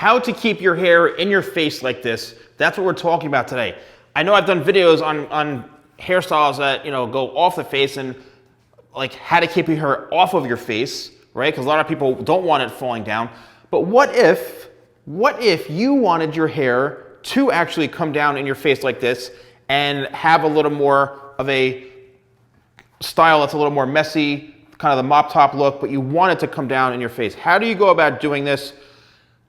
how to keep your hair in your face like this. That's what we're talking about today. I know I've done videos on hairstyles that, you know, go off the face and like how to keep your hair off of your face, right? Because a lot of people don't want it falling down. But what if you wanted your hair to actually come down in your face like this and have a little more of a style that's a little more messy, kind of the mop top look, but you want it to come down in your face? How do you go about doing this?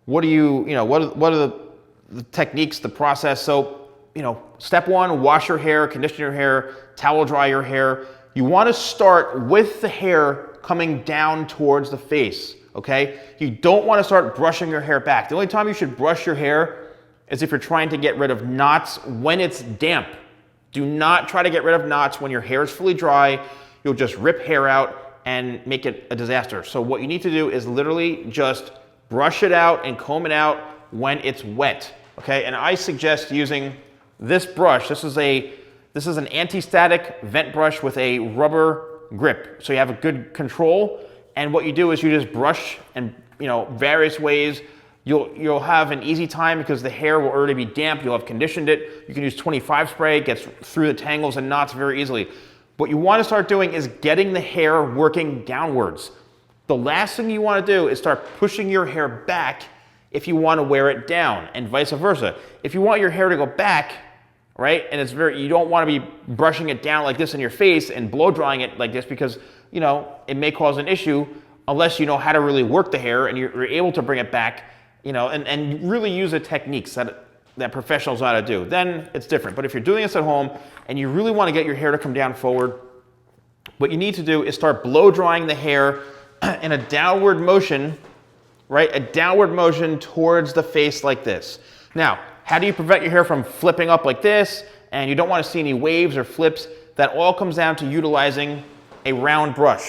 What are the techniques, the process? So, you know, step one, wash your hair, condition your hair, towel dry your hair. You want to start with the hair coming down towards the face, okay? You don't want to start brushing your hair back. The only time you should brush your hair is if you're trying to get rid of knots when it's damp. Do not try to get rid of knots when your hair is fully dry. You'll just rip hair out and make it a disaster. So what you need to do is literally just brush it out and comb it out when it's wet, okay? And I suggest using this brush. This is an anti-static vent brush with a rubber grip, so you have a good control. And what you do is you just brush and, you know, various ways. You'll have an easy time because the hair will already be damp. You'll have conditioned it. You can use 25 spray. It gets through the tangles and knots very easily. What you want to start doing is getting the hair working downwards. The last thing you want to do is start pushing your hair back if you want to wear it down, and vice versa. If you want your hair to go back, right, and you don't want to be brushing it down like this in your face and blow drying it like this, because, you know, it may cause an issue unless you know how to really work the hair and you're able to bring it back, you know, and really use the techniques that professionals know how to do. Then it's different. But if you're doing this at home and you really want to get your hair to come down forward, what you need to do is start blow drying the hair in a downward motion, right? A downward motion towards the face like this. Now, how do you prevent your hair from flipping up like this, and you don't want to see any waves or flips? That all comes down to utilizing a round brush.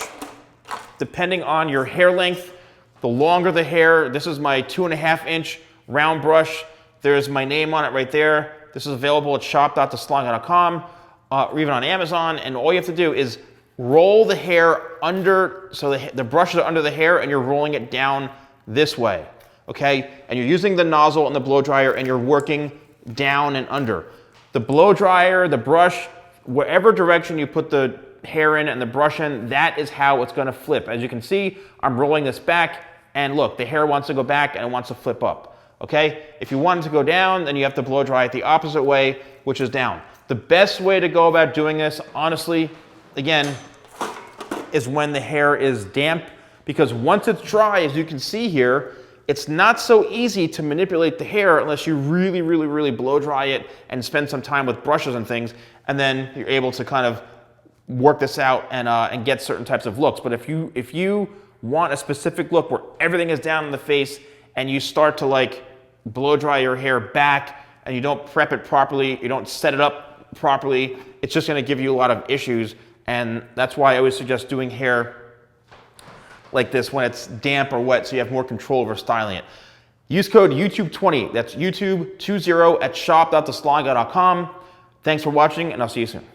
Depending on your hair length, the longer the hair, this is my 2.5-inch round brush. There's my name on it right there. This is available at shop.thesalonguy.com or even on Amazon. And all you have to do is roll the hair under, so the brushes are under the hair and you're rolling it down this way, okay? And you're using the nozzle and the blow dryer and you're working down and under. The blow dryer, the brush, wherever direction you put the hair in and the brush in, that is how it's gonna flip. As you can see, I'm rolling this back and look, the hair wants to go back and it wants to flip up, okay? If you want it to go down, then you have to blow dry it the opposite way, which is down. The best way to go about doing this, honestly, again, is when the hair is damp, because once it's dry, as you can see here, it's not so easy to manipulate the hair unless you really, really, really blow dry it and spend some time with brushes and things, and then you're able to kind of work this out and get certain types of looks. But if you want a specific look where everything is down in the face and you start to like blow dry your hair back and you don't prep it properly, you don't set it up properly, it's just gonna give you a lot of issues. And that's why I always suggest doing hair like this when it's damp or wet, so you have more control over styling it. Use code YouTube20, that's YouTube20 at shop.thesalonguy.com. Thanks for watching, and I'll see you soon.